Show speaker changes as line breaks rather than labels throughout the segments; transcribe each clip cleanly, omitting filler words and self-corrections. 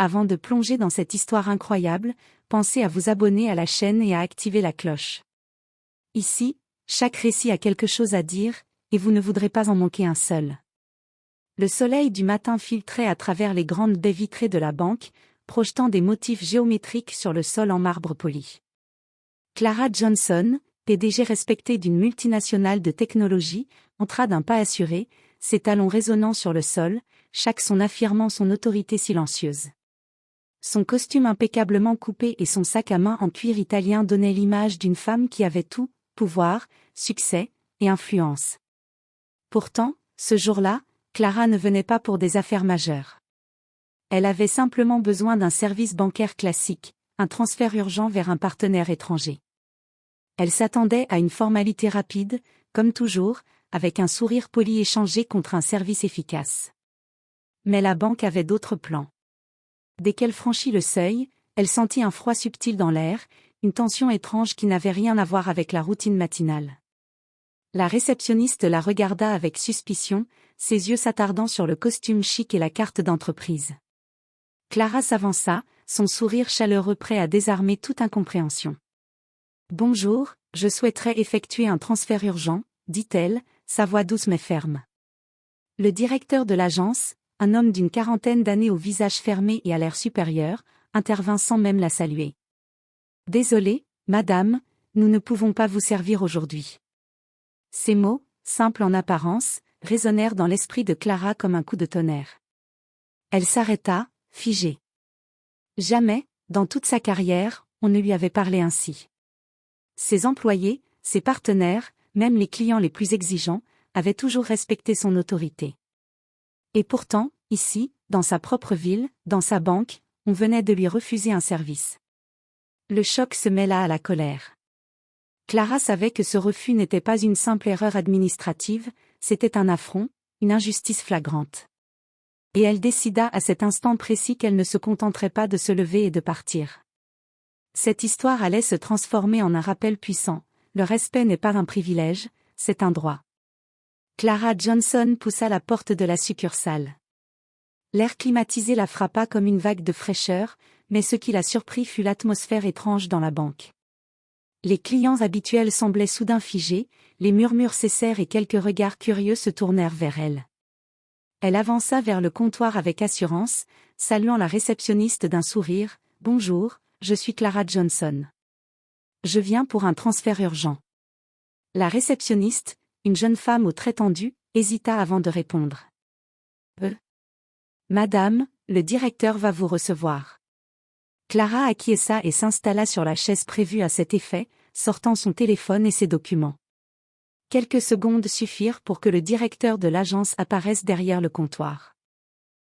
Avant de plonger dans cette histoire incroyable, pensez à vous abonner à la chaîne et à activer la cloche. Ici, chaque récit a quelque chose à dire, et vous ne voudrez pas en manquer un seul. Le soleil du matin filtrait à travers les grandes baies vitrées de la banque, projetant des motifs géométriques sur le sol en marbre poli. Clara Johnson, PDG respectée d'une multinationale de technologie, entra d'un pas assuré, ses talons résonnant sur le sol, chaque son affirmant son autorité silencieuse. Son costume impeccablement coupé et son sac à main en cuir italien donnaient l'image d'une femme qui avait tout, pouvoir, succès et influence. Pourtant, ce jour-là, Clara ne venait pas pour des affaires majeures. Elle avait simplement besoin d'un service bancaire classique, un transfert urgent vers un partenaire étranger. Elle s'attendait à une formalité rapide, comme toujours, avec un sourire poli échangé contre un service efficace. Mais la banque avait d'autres plans. Dès qu'elle franchit le seuil, elle sentit un froid subtil dans l'air, une tension étrange qui n'avait rien à voir avec la routine matinale. La réceptionniste la regarda avec suspicion, ses yeux s'attardant sur le costume chic et la carte d'entreprise. Clara s'avança, son sourire chaleureux prêt à désarmer toute incompréhension. « Bonjour, je souhaiterais effectuer un transfert urgent », dit-elle, sa voix douce mais ferme. Le directeur de l'agence, un homme d'une quarantaine d'années au visage fermé et à l'air supérieur, intervint sans même la saluer. « Désolé, madame, nous ne pouvons pas vous servir aujourd'hui. » Ces mots, simples en apparence, résonnèrent dans l'esprit de Clara comme un coup de tonnerre. Elle s'arrêta, figée. Jamais, dans toute sa carrière, on ne lui avait parlé ainsi. Ses employés, ses partenaires, même les clients les plus exigeants, avaient toujours respecté son autorité. Et pourtant, ici, dans sa propre ville, dans sa banque, on venait de lui refuser un service. Le choc se mêla à la colère. Clara savait que ce refus n'était pas une simple erreur administrative, c'était un affront, une injustice flagrante. Et elle décida à cet instant précis qu'elle ne se contenterait pas de se lever et de partir. Cette histoire allait se transformer en un rappel puissant, le respect n'est pas un privilège, c'est un droit. Clara Johnson poussa la porte de la succursale. L'air climatisé la frappa comme une vague de fraîcheur, mais ce qui la surprit fut l'atmosphère étrange dans la banque. Les clients habituels semblaient soudain figés, les murmures cessèrent et quelques regards curieux se tournèrent vers elle. Elle avança vers le comptoir avec assurance, saluant la réceptionniste d'un sourire. « Bonjour, je suis Clara Johnson. Je viens pour un transfert urgent. » La réceptionniste, une jeune femme aux traits tendus, hésita avant de répondre. « Madame, le directeur va vous recevoir. » Clara acquiesça et s'installa sur la chaise prévue à cet effet, sortant son téléphone et ses documents. Quelques secondes suffirent pour que le directeur de l'agence apparaisse derrière le comptoir.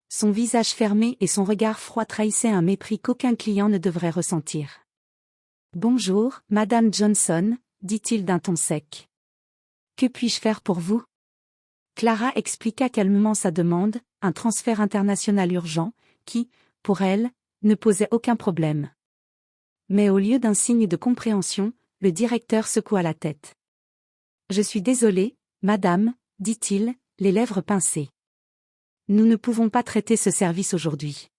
Son visage fermé et son regard froid trahissaient un mépris qu'aucun client ne devrait ressentir. « Bonjour, Madame Johnson », dit-il d'un ton sec. « Que puis-je faire pour vous ?» Clara expliqua calmement sa demande, un transfert international urgent, qui, pour elle, ne posait aucun problème. Mais au lieu d'un signe de compréhension, le directeur secoua la tête. « Je suis désolé, madame, » dit-il, les lèvres pincées. « Nous ne pouvons pas traiter ce service aujourd'hui. »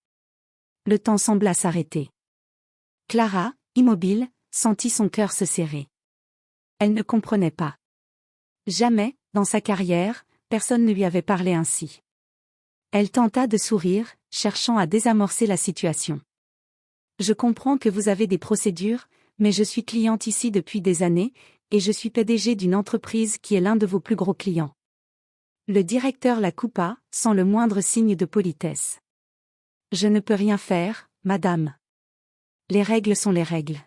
Le temps sembla s'arrêter. Clara, immobile, sentit son cœur se serrer. Elle ne comprenait pas. Jamais, dans sa carrière, personne ne lui avait parlé ainsi. Elle tenta de sourire, cherchant à désamorcer la situation. « Je comprends que vous avez des procédures, mais je suis cliente ici depuis des années, et je suis PDG d'une entreprise qui est l'un de vos plus gros clients. » Le directeur la coupa, sans le moindre signe de politesse. « Je ne peux rien faire, madame. Les règles sont les règles. »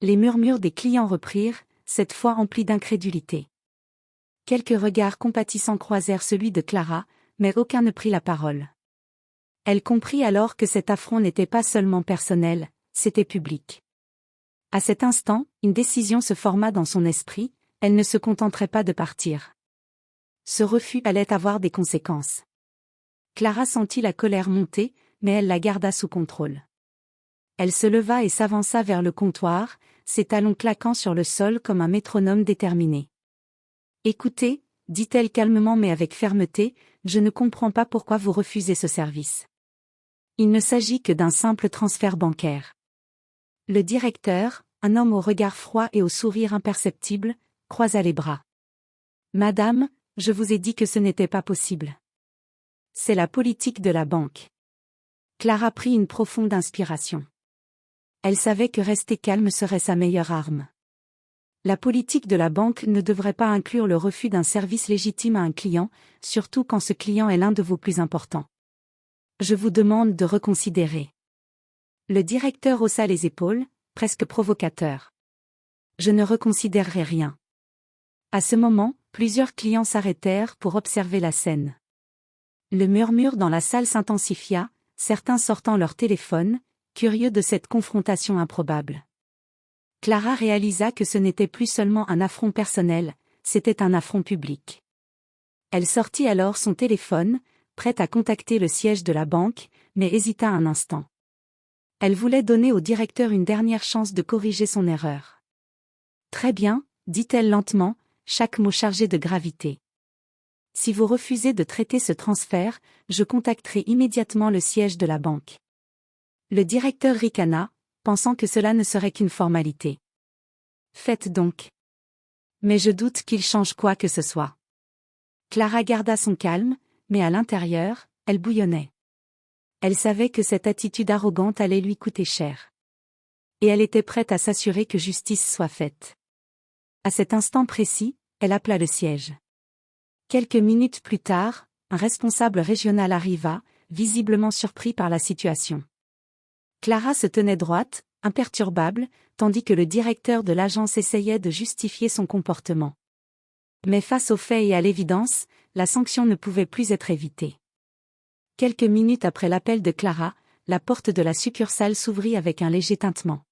Les murmures des clients reprirent, cette fois emplis d'incrédulité. Quelques regards compatissants croisèrent celui de Clara, mais aucun ne prit la parole. Elle comprit alors que cet affront n'était pas seulement personnel, c'était public. À cet instant, une décision se forma dans son esprit, elle ne se contenterait pas de partir. Ce refus allait avoir des conséquences. Clara sentit la colère monter, mais elle la garda sous contrôle. Elle se leva et s'avança vers le comptoir, ses talons claquant sur le sol comme un métronome déterminé. « Écoutez, » dit-elle calmement mais avec fermeté, « je ne comprends pas pourquoi vous refusez ce service. Il ne s'agit que d'un simple transfert bancaire. Le directeur, un homme au regard froid et au sourire imperceptible, croisa les bras. Madame, je vous ai dit que ce n'était pas possible. C'est la politique de la banque. Clara prit une profonde inspiration. Elle savait que rester calme serait sa meilleure arme. La politique de la banque ne devrait pas inclure le refus d'un service légitime à un client, surtout quand ce client est l'un de vos plus importants. Je vous demande de reconsidérer. Le directeur haussa les épaules, presque provocateur. Je ne reconsidérerai rien. À ce moment, plusieurs clients s'arrêtèrent pour observer la scène. Le murmure dans la salle s'intensifia, certains sortant leur téléphone, curieux de cette confrontation improbable. Clara réalisa que ce n'était plus seulement un affront personnel, c'était un affront public. Elle sortit alors son téléphone, prête à contacter le siège de la banque, mais hésita un instant. Elle voulait donner au directeur une dernière chance de corriger son erreur. Très bien, dit-elle lentement, chaque mot chargé de gravité. Si vous refusez de traiter ce transfert, je contacterai immédiatement le siège de la banque. Le directeur ricana, pensant que cela ne serait qu'une formalité. Faites donc. Mais je doute qu'il change quoi que ce soit. Clara garda son calme, mais à l'intérieur, elle bouillonnait. Elle savait que cette attitude arrogante allait lui coûter cher. Et elle était prête à s'assurer que justice soit faite. À cet instant précis, elle appela le siège. Quelques minutes plus tard, un responsable régional arriva, visiblement surpris par la situation. Clara se tenait droite, imperturbable, tandis que le directeur de l'agence essayait de justifier son comportement. Mais face aux faits et à l'évidence, la sanction ne pouvait plus être évitée. Quelques minutes après l'appel de Clara, la porte de la succursale s'ouvrit avec un léger tintement.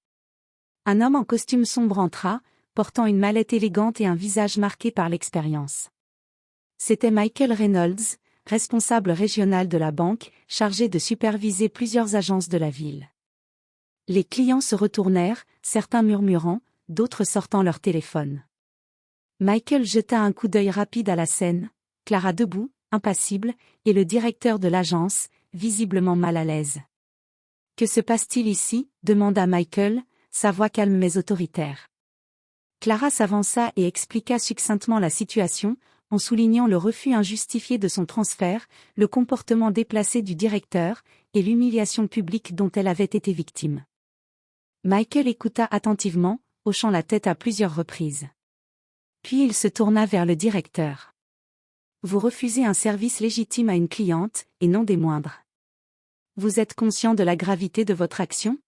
Un homme en costume sombre entra, portant une mallette élégante et un visage marqué par l'expérience. C'était Michael Reynolds, responsable régional de la banque, chargé de superviser plusieurs agences de la ville. Les clients se retournèrent, certains murmurant, d'autres sortant leur téléphone. Michael jeta un coup d'œil rapide à la scène, Clara debout, impassible, et le directeur de l'agence, visiblement mal à l'aise. « Que se passe-t-il ici » demanda Michael, sa voix calme mais autoritaire. Clara s'avança et expliqua succinctement la situation, en soulignant le refus injustifié de son transfert, le comportement déplacé du directeur, et l'humiliation publique dont elle avait été victime. Michael écouta attentivement, hochant la tête à plusieurs reprises. Puis il se tourna vers le directeur. « Vous refusez un service légitime à une cliente, et non des moindres. Vous êtes conscient de la gravité de votre action ?»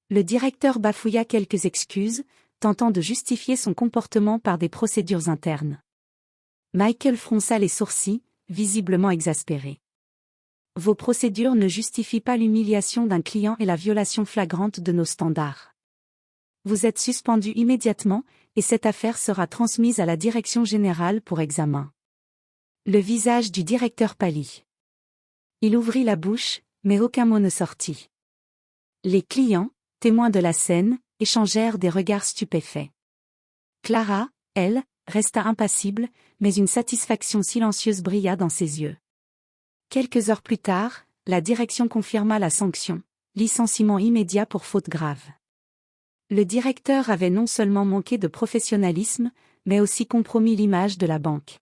Le directeur bafouilla quelques excuses, tentant de justifier son comportement par des procédures internes. Michael fronça les sourcils, visiblement exaspéré. « Vos procédures ne justifient pas l'humiliation d'un client et la violation flagrante de nos standards. Vous êtes suspendu immédiatement, et cette affaire sera transmise à la direction générale pour examen. » Le visage du directeur pâlit. Il ouvrit la bouche, mais aucun mot ne sortit. Les clients, témoins de la scène, échangèrent des regards stupéfaits. Clara, elle, resta impassible, mais une satisfaction silencieuse brilla dans ses yeux. Quelques heures plus tard, la direction confirma la sanction, licenciement immédiat pour faute grave. Le directeur avait non seulement manqué de professionnalisme, mais aussi compromis l'image de la banque.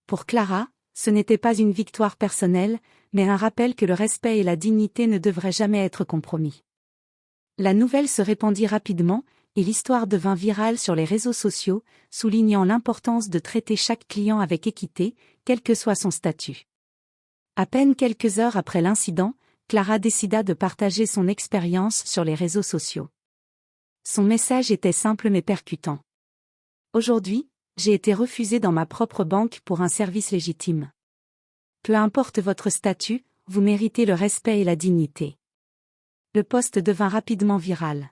Pour Clara, ce n'était pas une victoire personnelle, mais un rappel que le respect et la dignité ne devraient jamais être compromis. La nouvelle se répandit rapidement, et l'histoire devint virale sur les réseaux sociaux, soulignant l'importance de traiter chaque client avec équité, quel que soit son statut. À peine quelques heures après l'incident, Clara décida de partager son expérience sur les réseaux sociaux. Son message était simple mais percutant. Aujourd'hui, j'ai été refusée dans ma propre banque pour un service légitime. Peu importe votre statut, vous méritez le respect et la dignité. Le post devint rapidement viral.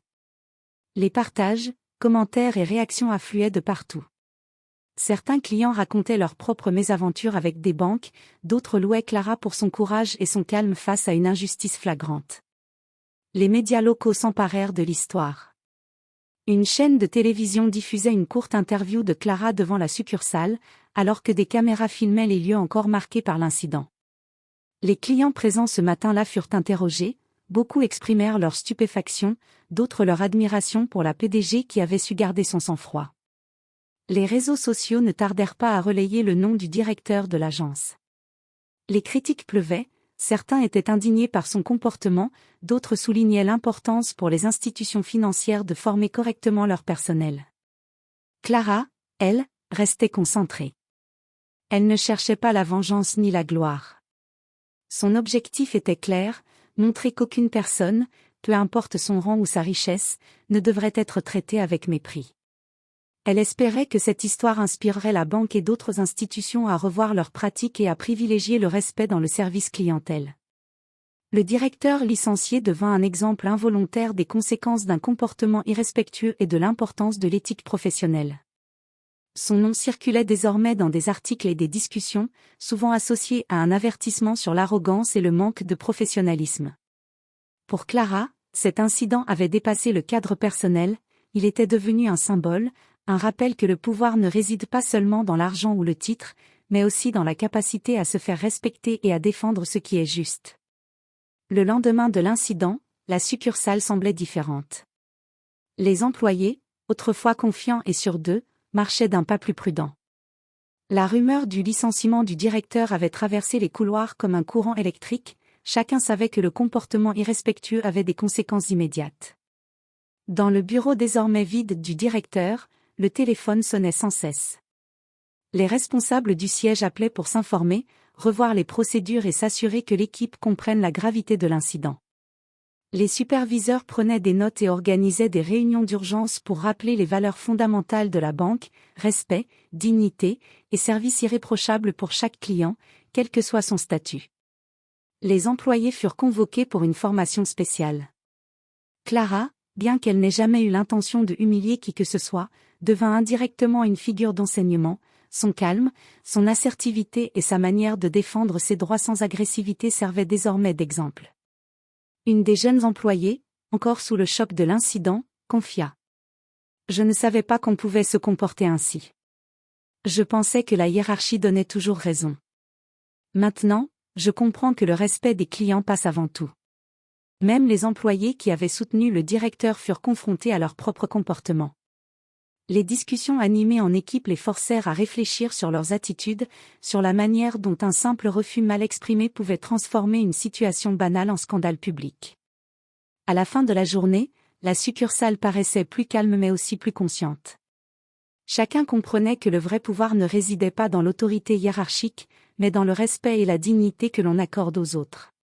Les partages, commentaires et réactions affluaient de partout. Certains clients racontaient leurs propres mésaventures avec des banques, d'autres louaient Clara pour son courage et son calme face à une injustice flagrante. Les médias locaux s'emparèrent de l'histoire. Une chaîne de télévision diffusait une courte interview de Clara devant la succursale, alors que des caméras filmaient les lieux encore marqués par l'incident. Les clients présents ce matin-là furent interrogés, beaucoup exprimèrent leur stupéfaction, d'autres leur admiration pour la PDG qui avait su garder son sang-froid. Les réseaux sociaux ne tardèrent pas à relayer le nom du directeur de l'agence. Les critiques pleuvaient, certains étaient indignés par son comportement, d'autres soulignaient l'importance pour les institutions financières de former correctement leur personnel. Clara, elle, restait concentrée. Elle ne cherchait pas la vengeance ni la gloire. Son objectif était clair, montrer qu'aucune personne, peu importe son rang ou sa richesse, ne devrait être traitée avec mépris. Elle espérait que cette histoire inspirerait la banque et d'autres institutions à revoir leurs pratiques et à privilégier le respect dans le service clientèle. Le directeur licencié devint un exemple involontaire des conséquences d'un comportement irrespectueux et de l'importance de l'éthique professionnelle. Son nom circulait désormais dans des articles et des discussions, souvent associés à un avertissement sur l'arrogance et le manque de professionnalisme. Pour Clara, cet incident avait dépassé le cadre personnel, il était devenu un symbole, un rappel que le pouvoir ne réside pas seulement dans l'argent ou le titre, mais aussi dans la capacité à se faire respecter et à défendre ce qui est juste. Le lendemain de l'incident, la succursale semblait différente. Les employés, autrefois confiants et sûrs d'eux, marchaient d'un pas plus prudent. La rumeur du licenciement du directeur avait traversé les couloirs comme un courant électrique, chacun savait que le comportement irrespectueux avait des conséquences immédiates. Dans le bureau désormais vide du directeur, le téléphone sonnait sans cesse. Les responsables du siège appelaient pour s'informer, revoir les procédures et s'assurer que l'équipe comprenne la gravité de l'incident. Les superviseurs prenaient des notes et organisaient des réunions d'urgence pour rappeler les valeurs fondamentales de la banque, respect, dignité et service irréprochable pour chaque client, quel que soit son statut. Les employés furent convoqués pour une formation spéciale. Clara, bien qu'elle n'ait jamais eu l'intention de humilier qui que ce soit, devint indirectement une figure d'enseignement. Son calme, son assertivité et sa manière de défendre ses droits sans agressivité servaient désormais d'exemple. Une des jeunes employées, encore sous le choc de l'incident, confia. « Je ne savais pas qu'on pouvait se comporter ainsi. Je pensais que la hiérarchie donnait toujours raison. Maintenant, je comprends que le respect des clients passe avant tout. » Même les employés qui avaient soutenu le directeur furent confrontés à leur propre comportement. Les discussions animées en équipe les forcèrent à réfléchir sur leurs attitudes, sur la manière dont un simple refus mal exprimé pouvait transformer une situation banale en scandale public. À la fin de la journée, la succursale paraissait plus calme mais aussi plus consciente. Chacun comprenait que le vrai pouvoir ne résidait pas dans l'autorité hiérarchique, mais dans le respect et la dignité que l'on accorde aux autres.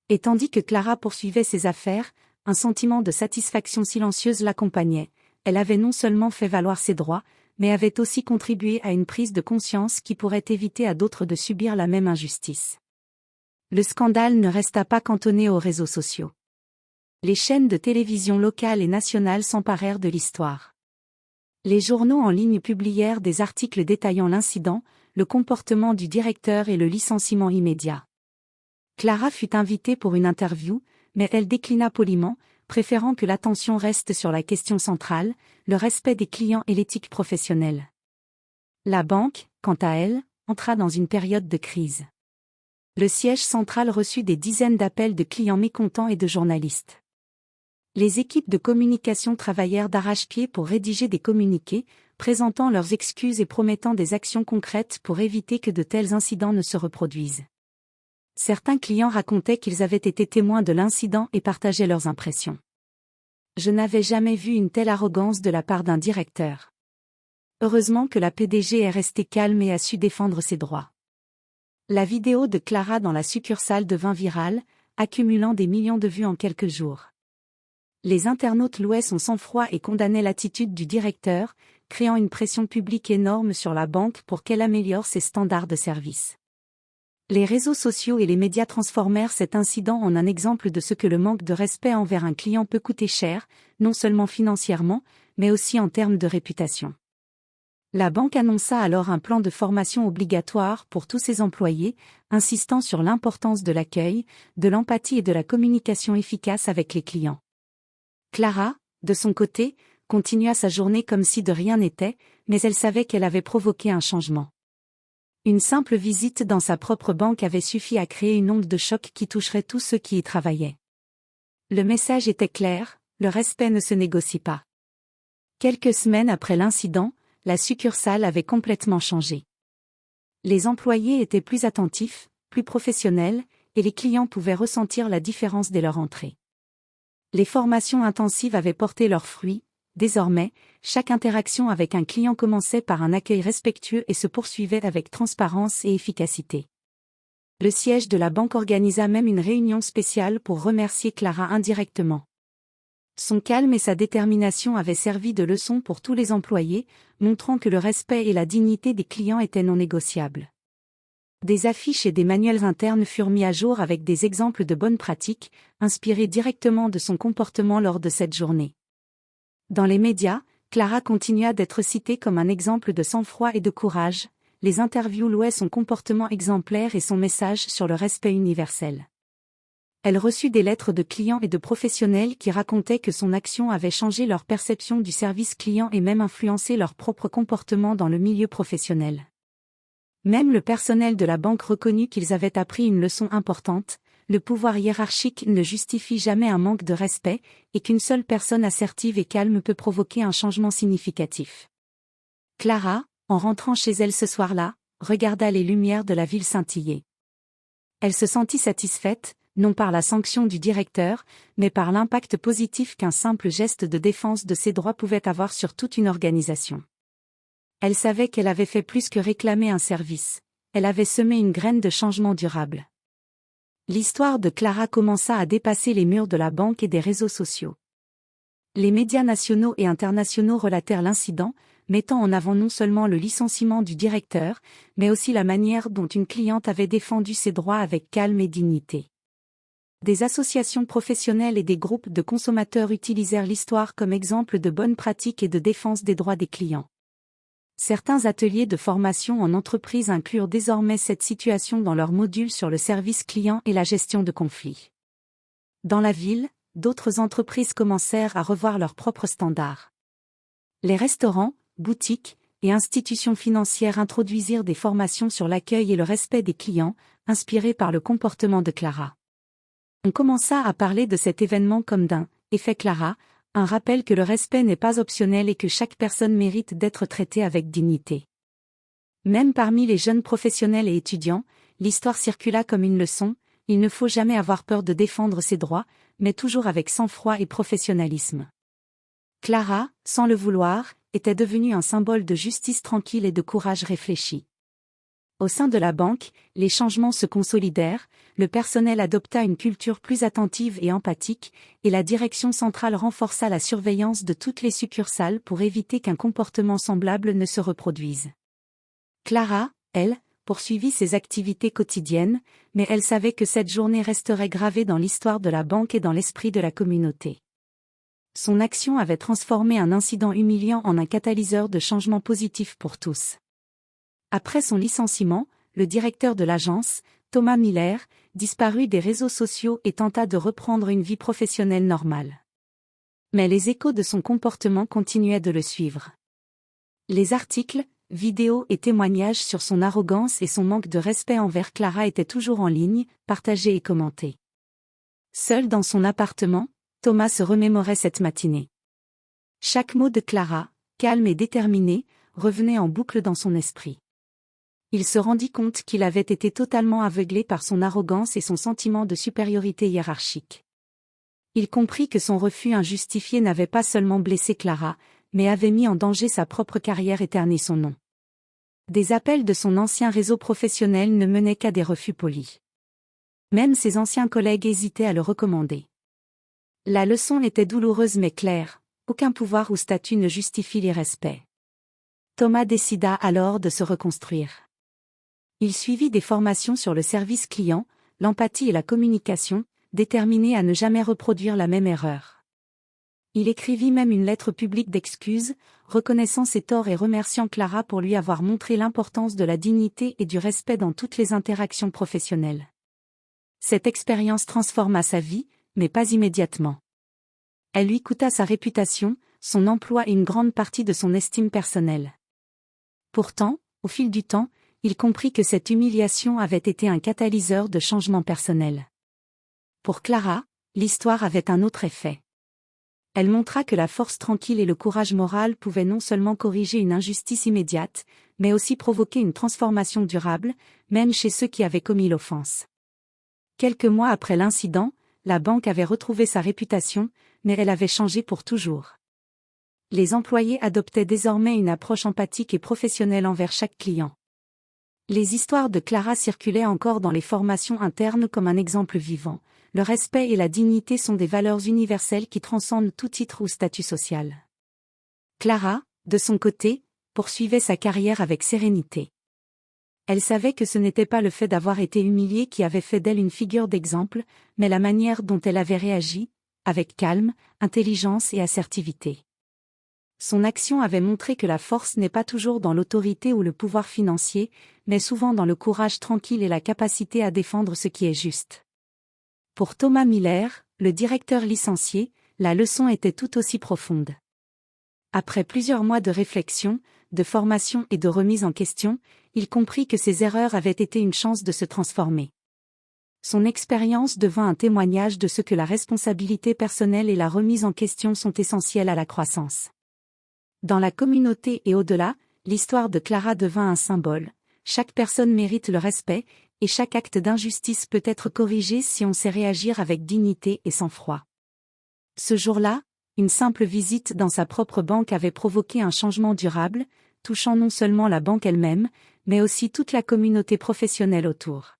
Et tandis que Clara poursuivait ses affaires, un sentiment de satisfaction silencieuse l'accompagnait. Elle avait non seulement fait valoir ses droits, mais avait aussi contribué à une prise de conscience qui pourrait éviter à d'autres de subir la même injustice. Le scandale ne resta pas cantonné aux réseaux sociaux. Les chaînes de télévision locales et nationales s'emparèrent de l'histoire. Les journaux en ligne publièrent des articles détaillant l'incident, le comportement du directeur et le licenciement immédiat. Clara fut invitée pour une interview, mais elle déclina poliment, préférant que l'attention reste sur la question centrale, le respect des clients et l'éthique professionnelle. La banque, quant à elle, entra dans une période de crise. Le siège central reçut des dizaines d'appels de clients mécontents et de journalistes. Les équipes de communication travaillèrent d'arrache-pied pour rédiger des communiqués, présentant leurs excuses et promettant des actions concrètes pour éviter que de tels incidents ne se reproduisent. Certains clients racontaient qu'ils avaient été témoins de l'incident et partageaient leurs impressions. Je n'avais jamais vu une telle arrogance de la part d'un directeur. Heureusement que la PDG est restée calme et a su défendre ses droits. La vidéo de Clara dans la succursale devint virale, accumulant des millions de vues en quelques jours. Les internautes louaient son sang-froid et condamnaient l'attitude du directeur, créant une pression publique énorme sur la banque pour qu'elle améliore ses standards de service. Les réseaux sociaux et les médias transformèrent cet incident en un exemple de ce que le manque de respect envers un client peut coûter cher, non seulement financièrement, mais aussi en termes de réputation. La banque annonça alors un plan de formation obligatoire pour tous ses employés, insistant sur l'importance de l'accueil, de l'empathie et de la communication efficace avec les clients. Clara, de son côté, continua sa journée comme si de rien n'était, mais elle savait qu'elle avait provoqué un changement. Une simple visite dans sa propre banque avait suffi à créer une onde de choc qui toucherait tous ceux qui y travaillaient. Le message était clair, le respect ne se négocie pas. Quelques semaines après l'incident, la succursale avait complètement changé. Les employés étaient plus attentifs, plus professionnels, et les clients pouvaient ressentir la différence dès leur entrée. Les formations intensives avaient porté leurs fruits. Désormais, chaque interaction avec un client commençait par un accueil respectueux et se poursuivait avec transparence et efficacité. Le siège de la banque organisa même une réunion spéciale pour remercier Clara indirectement. Son calme et sa détermination avaient servi de leçon pour tous les employés, montrant que le respect et la dignité des clients étaient non négociables. Des affiches et des manuels internes furent mis à jour avec des exemples de bonnes pratiques, inspirés directement de son comportement lors de cette journée. Dans les médias, Clara continua d'être citée comme un exemple de sang-froid et de courage. Les interviews louaient son comportement exemplaire et son message sur le respect universel. Elle reçut des lettres de clients et de professionnels qui racontaient que son action avait changé leur perception du service client et même influencé leur propre comportement dans le milieu professionnel. Même le personnel de la banque reconnut qu'ils avaient appris une leçon importante. Le pouvoir hiérarchique ne justifie jamais un manque de respect, et qu'une seule personne assertive et calme peut provoquer un changement significatif. Clara, en rentrant chez elle ce soir-là, regarda les lumières de la ville scintiller. Elle se sentit satisfaite, non par la sanction du directeur, mais par l'impact positif qu'un simple geste de défense de ses droits pouvait avoir sur toute une organisation. Elle savait qu'elle avait fait plus que réclamer un service. Elle avait semé une graine de changement durable. L'histoire de Clara commença à dépasser les murs de la banque et des réseaux sociaux. Les médias nationaux et internationaux relatèrent l'incident, mettant en avant non seulement le licenciement du directeur, mais aussi la manière dont une cliente avait défendu ses droits avec calme et dignité. Des associations professionnelles et des groupes de consommateurs utilisèrent l'histoire comme exemple de bonnes pratiques et de défense des droits des clients. Certains ateliers de formation en entreprise inclurent désormais cette situation dans leurs modules sur le service client et la gestion de conflits. Dans la ville, d'autres entreprises commencèrent à revoir leurs propres standards. Les restaurants, boutiques et institutions financières introduisirent des formations sur l'accueil et le respect des clients, inspirées par le comportement de Clara. On commença à parler de cet événement comme d'un « effet Clara », un rappel que le respect n'est pas optionnel et que chaque personne mérite d'être traitée avec dignité. Même parmi les jeunes professionnels et étudiants, l'histoire circula comme une leçon. Il ne faut jamais avoir peur de défendre ses droits, mais toujours avec sang-froid et professionnalisme. Clara, sans le vouloir, était devenue un symbole de justice tranquille et de courage réfléchi. Au sein de la banque, les changements se consolidèrent, le personnel adopta une culture plus attentive et empathique, et la direction centrale renforça la surveillance de toutes les succursales pour éviter qu'un comportement semblable ne se reproduise. Clara, elle, poursuivit ses activités quotidiennes, mais elle savait que cette journée resterait gravée dans l'histoire de la banque et dans l'esprit de la communauté. Son action avait transformé un incident humiliant en un catalyseur de changement positif pour tous. Après son licenciement, le directeur de l'agence, Thomas Miller, disparut des réseaux sociaux et tenta de reprendre une vie professionnelle normale. Mais les échos de son comportement continuaient de le suivre. Les articles, vidéos et témoignages sur son arrogance et son manque de respect envers Clara étaient toujours en ligne, partagés et commentés. Seul dans son appartement, Thomas se remémorait cette matinée. Chaque mot de Clara, calme et déterminé, revenait en boucle dans son esprit. Il se rendit compte qu'il avait été totalement aveuglé par son arrogance et son sentiment de supériorité hiérarchique. Il comprit que son refus injustifié n'avait pas seulement blessé Clara, mais avait mis en danger sa propre carrière et terni son nom. Des appels de son ancien réseau professionnel ne menaient qu'à des refus polis. Même ses anciens collègues hésitaient à le recommander. La leçon était douloureuse mais claire, aucun pouvoir ou statut ne justifie l'irrespect. Thomas décida alors de se reconstruire. Il suivit des formations sur le service client, l'empathie et la communication, déterminé à ne jamais reproduire la même erreur. Il écrivit même une lettre publique d'excuses, reconnaissant ses torts et remerciant Clara pour lui avoir montré l'importance de la dignité et du respect dans toutes les interactions professionnelles. Cette expérience transforma sa vie, mais pas immédiatement. Elle lui coûta sa réputation, son emploi et une grande partie de son estime personnelle. Pourtant, au fil du temps, il comprit que cette humiliation avait été un catalyseur de changement personnel. Pour Clara, l'histoire avait un autre effet. Elle montra que la force tranquille et le courage moral pouvaient non seulement corriger une injustice immédiate, mais aussi provoquer une transformation durable, même chez ceux qui avaient commis l'offense. Quelques mois après l'incident, la banque avait retrouvé sa réputation, mais elle avait changé pour toujours. Les employés adoptaient désormais une approche empathique et professionnelle envers chaque client. Les histoires de Clara circulaient encore dans les formations internes comme un exemple vivant. Le respect et la dignité sont des valeurs universelles qui transcendent tout titre ou statut social. Clara, de son côté, poursuivait sa carrière avec sérénité. Elle savait que ce n'était pas le fait d'avoir été humiliée qui avait fait d'elle une figure d'exemple, mais la manière dont elle avait réagi, avec calme, intelligence et assertivité. Son action avait montré que la force n'est pas toujours dans l'autorité ou le pouvoir financier, mais souvent dans le courage tranquille et la capacité à défendre ce qui est juste. Pour Thomas Miller, le directeur licencié, la leçon était tout aussi profonde. Après plusieurs mois de réflexion, de formation et de remise en question, il comprit que ses erreurs avaient été une chance de se transformer. Son expérience devint un témoignage de ce que la responsabilité personnelle et la remise en question sont essentielles à la croissance. Dans la communauté et au-delà, l'histoire de Clara devint un symbole. Chaque personne mérite le respect, et chaque acte d'injustice peut être corrigé si on sait réagir avec dignité et sang-froid. Ce jour-là, une simple visite dans sa propre banque avait provoqué un changement durable, touchant non seulement la banque elle-même, mais aussi toute la communauté professionnelle autour.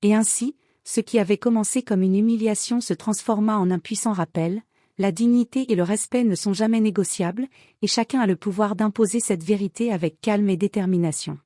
Et ainsi, ce qui avait commencé comme une humiliation se transforma en un puissant rappel. La dignité et le respect ne sont jamais négociables, et chacun a le pouvoir d'imposer cette vérité avec calme et détermination.